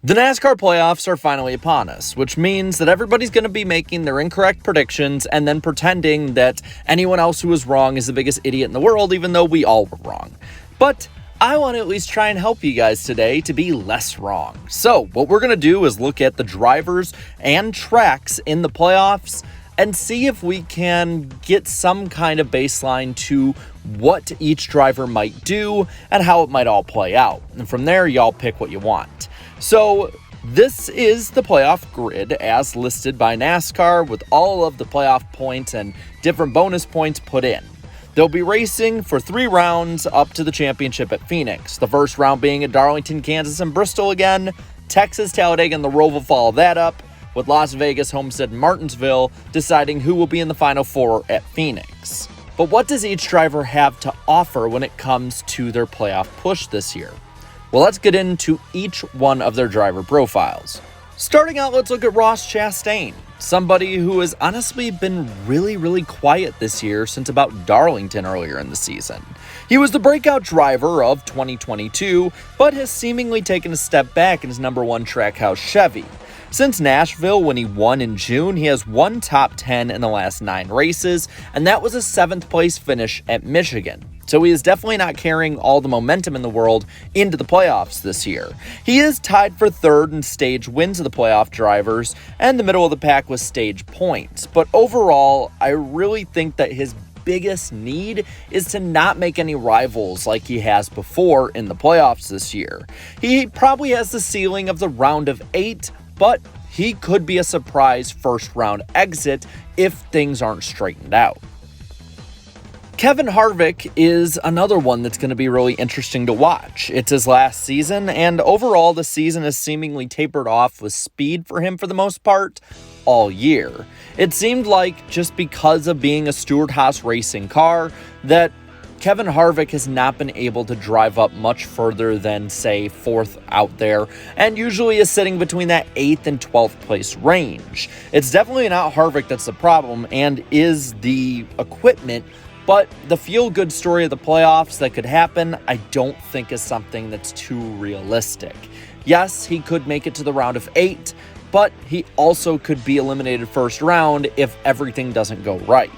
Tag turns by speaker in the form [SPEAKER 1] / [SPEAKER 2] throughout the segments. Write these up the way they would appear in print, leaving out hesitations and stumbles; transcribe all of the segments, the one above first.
[SPEAKER 1] The NASCAR playoffs are finally upon us, which means that everybody's going to be making their incorrect predictions and then pretending that anyone else who was wrong is the biggest idiot in the world, even though we all were wrong. But I want to at least try and help you guys today to be less wrong. So what we're going to do is look at the drivers and tracks in the playoffs and see if we can get some kind of baseline to what each driver might do and how it might all play out. And from there, y'all pick what you want. So this is the playoff grid as listed by NASCAR with all of the playoff points and different bonus points put in. They'll be racing for 3 rounds up to the championship at Phoenix. The first round being at Darlington, Kansas and Bristol again. Texas, Talladega, and the Roval will follow that up, with Las Vegas, Homestead, and Martinsville deciding who will be in the Final Four at Phoenix. But what does each driver have to offer when it comes to their playoff push this year? Well, let's get into each one of their driver profiles. Starting out, let's look at Ross Chastain, somebody who has honestly been really quiet this year since about Darlington earlier in the season. He was the breakout driver of 2022, but has seemingly taken a step back in his number 1 Trackhouse Chevy. Since Nashville, when he won in June, he has won top 10 in the last 9 races, and that was a 7th place finish at Michigan. So he is definitely not carrying all the momentum in the world into the playoffs this year. He is tied for 3rd in stage wins of the playoff drivers, and the middle of the pack with stage points. But overall, I really think that his biggest need is to not make any rivals like he has before in the playoffs this year. He probably has the ceiling of the round of 8, but he could be a surprise first round exit if things aren't straightened out. Kevin Harvick is another one that's going to be really interesting to watch. It's his last season, and overall the season has seemingly tapered off with speed for him for the most part all year. It seemed like just because of being a Stewart-Haas racing car that Kevin Harvick has not been able to drive up much further than, say, 4th out there, and usually is sitting between that 8th and 12th place range. It's definitely not Harvick that's the problem, and is the equipment, but the feel-good story of the playoffs that could happen, I don't think is something that's too realistic. Yes, he could make it to the round of 8, but he also could be eliminated first round if everything doesn't go right.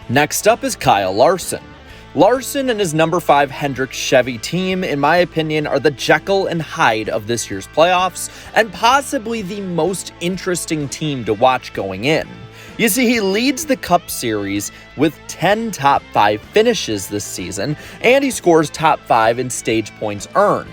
[SPEAKER 1] Next up is Kyle Larson. Larson and his number 5 Hendrick Chevy team, in my opinion, are the Jekyll and Hyde of this year's playoffs, and possibly the most interesting team to watch going in. You see, he leads the Cup Series with 10 top 5 finishes this season, and he scores top 5 in stage points earned.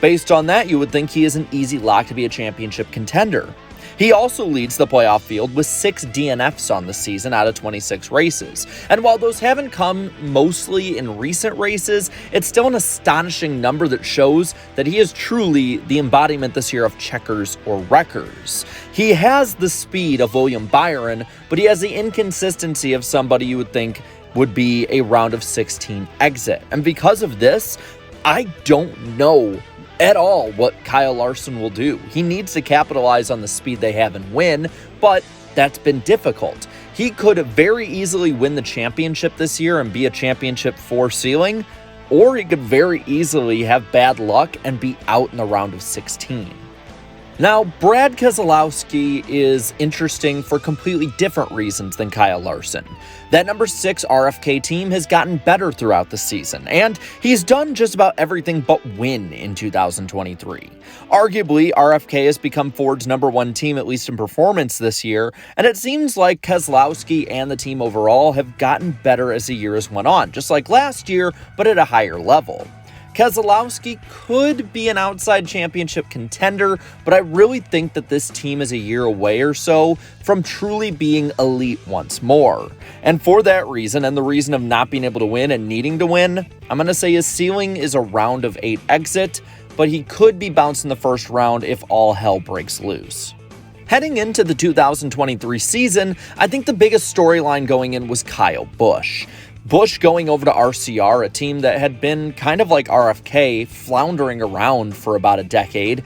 [SPEAKER 1] Based on that, you would think he is an easy lock to be a championship contender. He also leads the playoff field with 6 DNFs on the season out of 26 races. And while those haven't come mostly in recent races, it's still an astonishing number that shows that he is truly the embodiment this year of checkers or wreckers. He has the speed of William Byron, but he has the inconsistency of somebody you would think would be a round of 16 exit. And because of this, I don't know at all what Kyle Larson will do. He needs to capitalize on the speed they have and win, but that's been difficult. He could very easily win the championship this year and be a championship 4 ceiling, or he could very easily have bad luck and be out in the round of 16. Now, Brad Keselowski is interesting for completely different reasons than Kyle Larson. That number 6 RFK team has gotten better throughout the season, and he's done just about everything but win in 2023. Arguably, RFK has become Ford's number 1 team, at least in performance this year, and it seems like Keselowski and the team overall have gotten better as the year has went on, just like last year, but at a higher level. Keselowski could be an outside championship contender, but I really think that this team is a year away or so from truly being elite once more. And for that reason, and the reason of not being able to win and needing to win, I'm going to say his ceiling is a round of 8 exit, but he could be bounced in the first round if all hell breaks loose. Heading into the 2023 season, I think the biggest storyline going in was Kyle Busch. Busch going over to RCR, a team that had been kind of like RFK, floundering around for about a decade,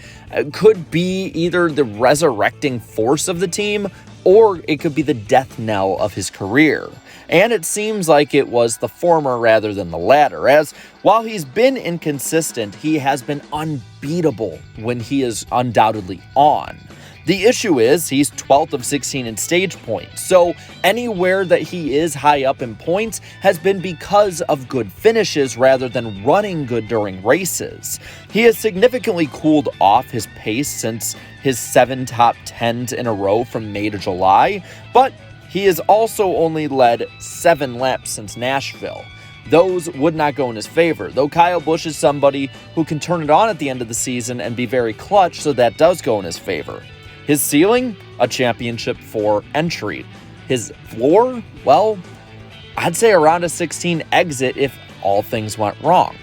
[SPEAKER 1] could be either the resurrecting force of the team, or it could be the death knell of his career. and it seems like it was the former rather than the latter, as while he's been inconsistent, he has been unbeatable when he is undoubtedly on. The issue is he's 12th of 16 in stage points, so anywhere that he is high up in points has been because of good finishes rather than running good during races. He has significantly cooled off his pace since his 7 top 10s in a row from May to July, but he has also only led 7 laps since Nashville. Those would not go in his favor, though Kyle Busch is somebody who can turn it on at the end of the season and be very clutch, so that does go in his favor. His ceiling? A championship 4 entry. His floor? Well, I'd say around a 16 exit if all things went wrong.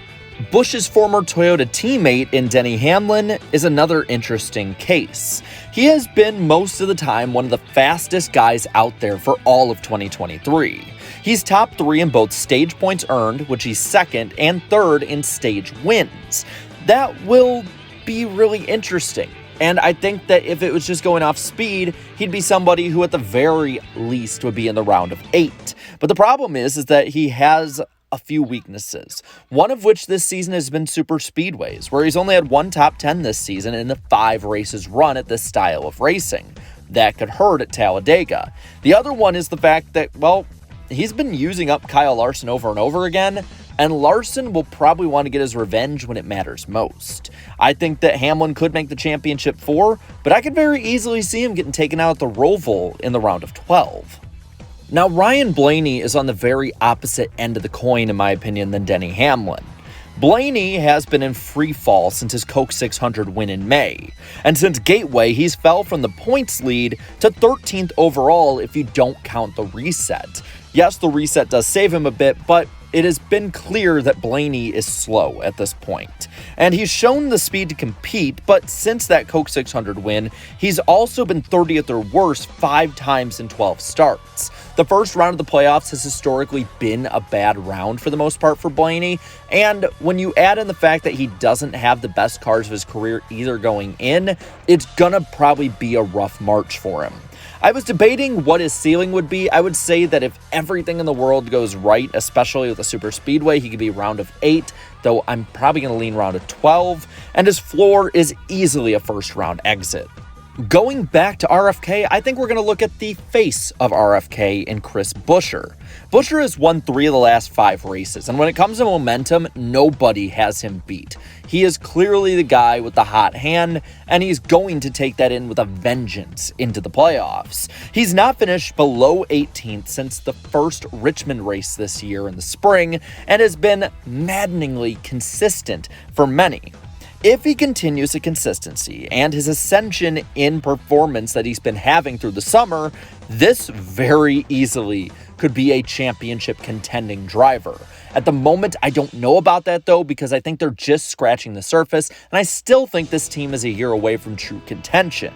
[SPEAKER 1] Busch's former Toyota teammate in Denny Hamlin is another interesting case. He has been most of the time one of the fastest guys out there for all of 2023. He's top 3 in both stage points earned, which he's second, and third in stage wins. That will be really interesting. And I think that if it was just going off speed, he'd be somebody who at the very least would be in the round of 8. But the problem is that he has a few weaknesses, one of which this season has been super speedways, where he's only had 1 top 10 this season in the 5 races run at this style of racing. That could hurt at Talladega. The other one is the fact that, well, he's been using up Kyle Larson over and over again, and Larson will probably want to get his revenge when it matters most. I think that Hamlin could make the championship 4, but I could very easily see him getting taken out at the Roval in the round of 12. Now, Ryan Blaney is on the very opposite end of the coin, in my opinion, than Denny Hamlin. Blaney has been in free fall since his Coke 600 win in May, and since Gateway, he's fell from the points lead to 13th overall if you don't count the reset. Yes, the reset does save him a bit, but it has been clear that Blaney is slow at this point, and he's shown the speed to compete, but since that Coke 600 win, he's also been 30th or worse 5 times in 12 starts. The first round of the playoffs has historically been a bad round for the most part for Blaney, and when you add in the fact that he doesn't have the best cars of his career either going in, it's gonna probably be a rough March for him. I was debating what his ceiling would be. I would say that if everything in the world goes right, especially with a super speedway, he could be round of 8, though I'm probably going to lean round of 12, and his floor is easily a first round exit. Going back to RFK, I think we're going to look at the face of RFK in Chris Buescher. Buescher has won 3 of the last 5 races, and when it comes to momentum, nobody has him beat. He is clearly the guy with the hot hand, and he's going to take that in with a vengeance into the playoffs. He's not finished below 18th since the first Richmond race this year in the spring, and has been maddeningly consistent for many. If he continues the consistency and his ascension in performance that he's been having through the summer, this very easily could be a championship contending driver. At the moment, I don't know about that though, because I think they're just scratching the surface, and I still think this team is a year away from true contention.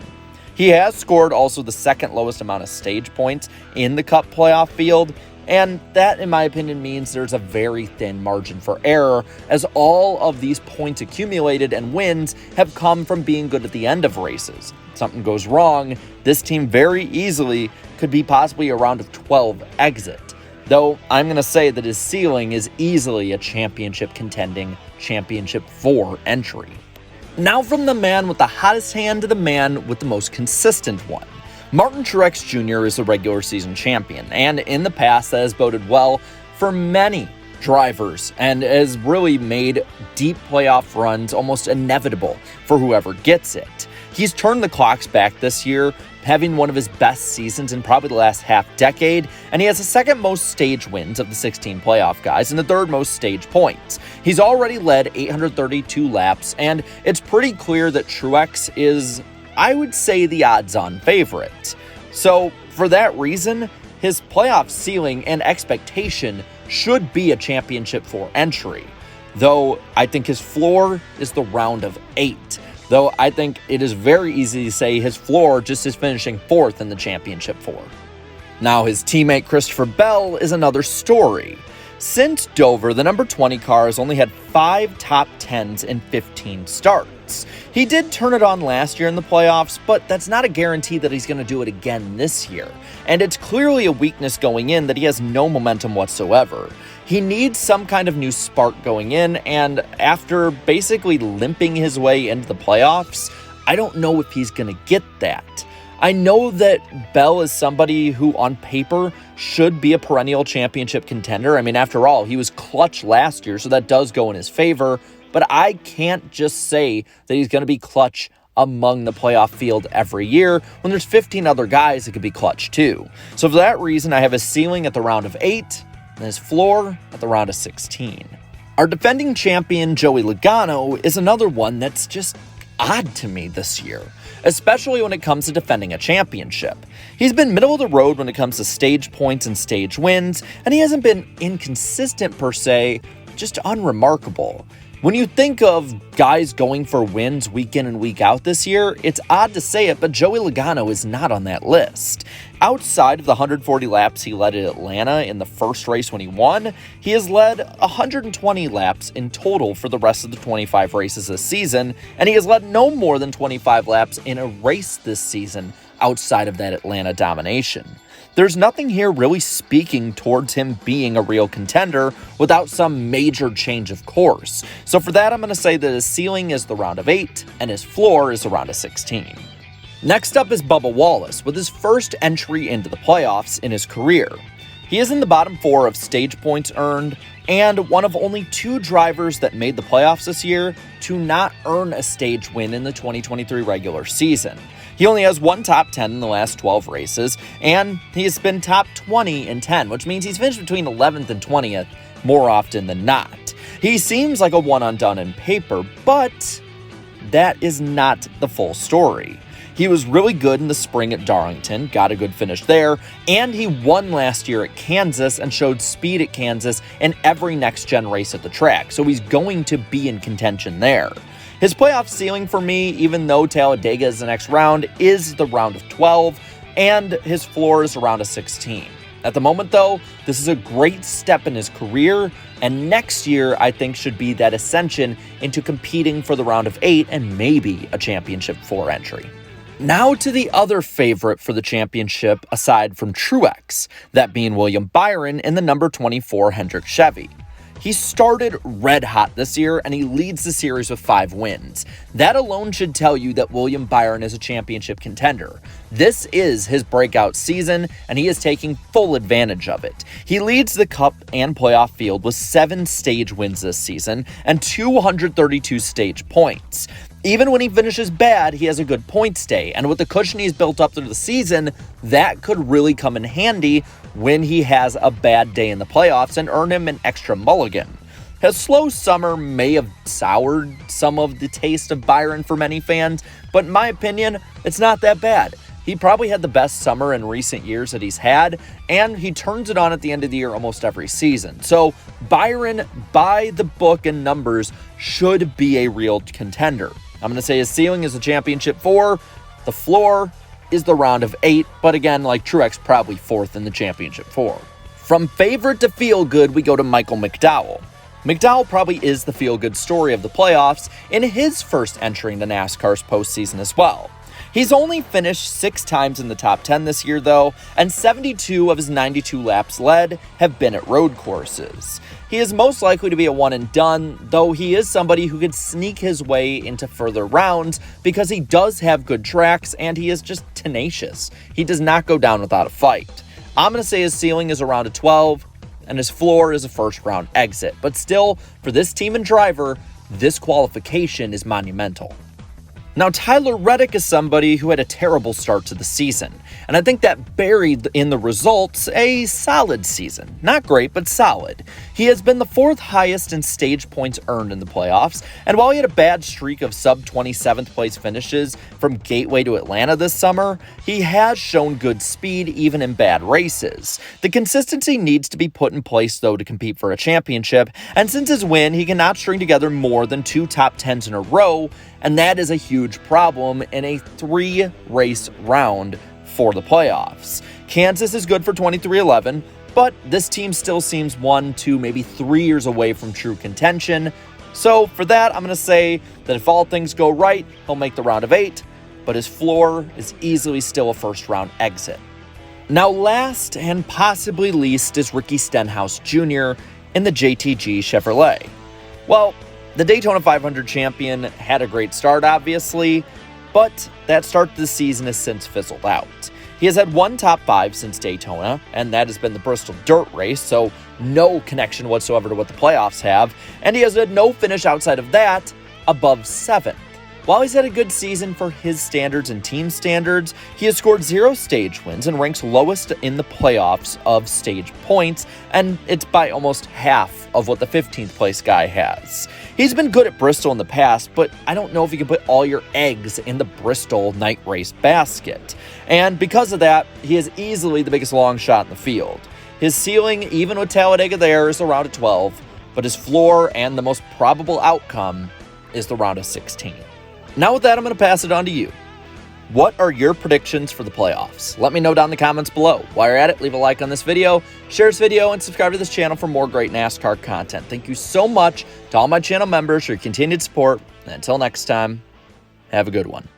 [SPEAKER 1] He has scored also the second lowest amount of stage points in the Cup playoff field, and that, in my opinion, means there's a very thin margin for error, as all of these points accumulated and wins have come from being good at the end of races. If something goes wrong, this team very easily could be possibly a round of 12 exit. Though I'm going to say that his ceiling is easily a championship contending championship 4 entry. Now from the man with the hottest hand to the man with the most consistent one. Martin Truex Jr. is the regular season champion, and in the past that has boded well for many drivers and has really made deep playoff runs almost inevitable for whoever gets it. He's turned the clocks back this year, having one of his best seasons in probably the last half decade, and he has the second most stage wins of the 16 playoff guys and the third most stage points. He's already led 832 laps, and it's pretty clear that Truex is, I would say, the odds-on favorite. So, for that reason, his playoff ceiling and expectation should be a championship 4 entry. Though, I think his floor is the round of 8. Though, I think it is very easy to say his floor just is finishing 4th in the championship 4. Now, his teammate Christopher Bell is another story. Since Dover, the number 20 car has only had 5 top 10s in 15 starts. points. He did turn it on last year in the playoffs, but that's not a guarantee that he's going to do it again this year. And it's clearly a weakness going in that he has no momentum whatsoever. He needs some kind of new spark going in, and after basically limping his way into the playoffs, I don't know if he's going to get that. I know that Bell is somebody who, on paper, should be a perennial championship contender. I mean, after all, he was clutch last year, so that does go in his favor. But I can't just say that he's going to be clutch among the playoff field every year when there's 15 other guys that could be clutch too. So for that reason, I have his ceiling at the round of 8 and his floor at the round of 16. Our defending champion, Joey Logano, is another one that's just odd to me this year, especially when it comes to defending a championship. He's been middle of the road when it comes to stage points and stage wins, and he hasn't been inconsistent per se, just unremarkable. When you think of guys going for wins week in and week out this year, it's odd to say it, but Joey Logano is not on that list. Outside of the 140 laps he led at Atlanta in the first race when he won, he has led 120 laps in total for the rest of the 25 races this season, and he has led no more than 25 laps in a race this season outside of that Atlanta domination. There's nothing here really speaking towards him being a real contender without some major change of course. So for that, I'm going to say that his ceiling is the round of 8 and his floor is the round of 16. Next up is Bubba Wallace with his first entry into the playoffs in his career. He is in the bottom 4 of stage points earned and one of only 2 drivers that made the playoffs this year to not earn a stage win in the 2023 regular season. He only has 1 top 10 in the last 12 races, and he has been top 20 in 10, which means he's finished between 11th and 20th more often than not. He seems like a one-and-done in paper, but that is not the full story. He was really good in the spring at Darlington, got a good finish there, and he won last year at Kansas and showed speed at Kansas in every next-gen race at the track, so he's going to be in contention there. His playoff ceiling for me, even though Talladega is the next round, is the round of 12, and his floor is around a 16. At the moment, though, this is a great step in his career, and next year I think should be that ascension into competing for the round of 8 and maybe a championship 4 entry. Now to the other favorite for the championship aside from Truex, that being William Byron in the number 24 Hendrick Chevy. He started red hot this year, and he leads the series with 5 wins. That alone should tell you that William Byron is a championship contender. This is his breakout season, and he is taking full advantage of it. He leads the Cup and playoff field with 7 stage wins this season and 232 stage points. Even when he finishes bad, he has a good points day, and with the cushion he's built up through the season, that could really come in handy when he has a bad day in the playoffs and earn him an extra mulligan. His slow summer may have soured some of the taste of Byron for many fans, but in my opinion, it's not that bad. He probably had the best summer in recent years that he's had, and he turns it on at the end of the year almost every season. So Byron, by the book and numbers, should be a real contender. I'm going to say his ceiling is a championship 4. The floor is the round of 8. But again, like Truex, probably 4th in the championship 4. From favorite to feel good, we go to Michael McDowell. McDowell probably is the feel good story of the playoffs in his first entry into NASCAR's postseason as well. He's only finished 6 times in the top 10 this year, though, and 72 of his 92 laps led have been at road courses. He is most likely to be a one and done, though he is somebody who could sneak his way into further rounds because he does have good tracks and he is just tenacious. He does not go down without a fight. I'm going to say his ceiling is around a 12 and his floor is a first round exit, but still, for this team and driver, this qualification is monumental. Now, Tyler Reddick is somebody who had a terrible start to the season, and I think that buried in the results a solid season. Not great, but solid. He has been the 4th highest in stage points earned in the playoffs, and while he had a bad streak of sub-27th place finishes from Gateway to Atlanta this summer, he has shown good speed even in bad races. The consistency needs to be put in place, though, to compete for a championship, and since his win, he cannot string together more than 2 top 10s in a row, and that is a huge problem in a 3-race round for the playoffs. Kansas is good for 23-11, but this team still seems 1, 2, maybe 3 years away from true contention. So for that, I'm going to say that if all things go right, he'll make the round of 8, but his floor is easily still a first-round exit. Now last and possibly least is Ricky Stenhouse Jr. in the JTG Chevrolet. Well, the Daytona 500 champion had a great start, obviously, but that start to the season has since fizzled out. He has had one top 5 since Daytona, and that has been the Bristol Dirt Race, so no connection whatsoever to what the playoffs have, and he has had no finish outside of that above 7th. While he's had a good season for his standards and team standards, he has scored 0 stage wins and ranks lowest in the playoffs of stage points, and it's by almost half of what the 15th place guy has. He's been good at Bristol in the past, but I don't know if you can put all your eggs in the Bristol night race basket. And because of that, he is easily the biggest long shot in the field. His ceiling, even with Talladega there, is around a 12, but his floor and the most probable outcome is the round of 16. Now with that, I'm going to pass it on to you. What are your predictions for the playoffs? Let me know down in the comments below. While you're at it, leave a like on this video, share this video, and subscribe to this channel for more great NASCAR content. Thank you so much to all my channel members for your continued support. And until next time, have a good one.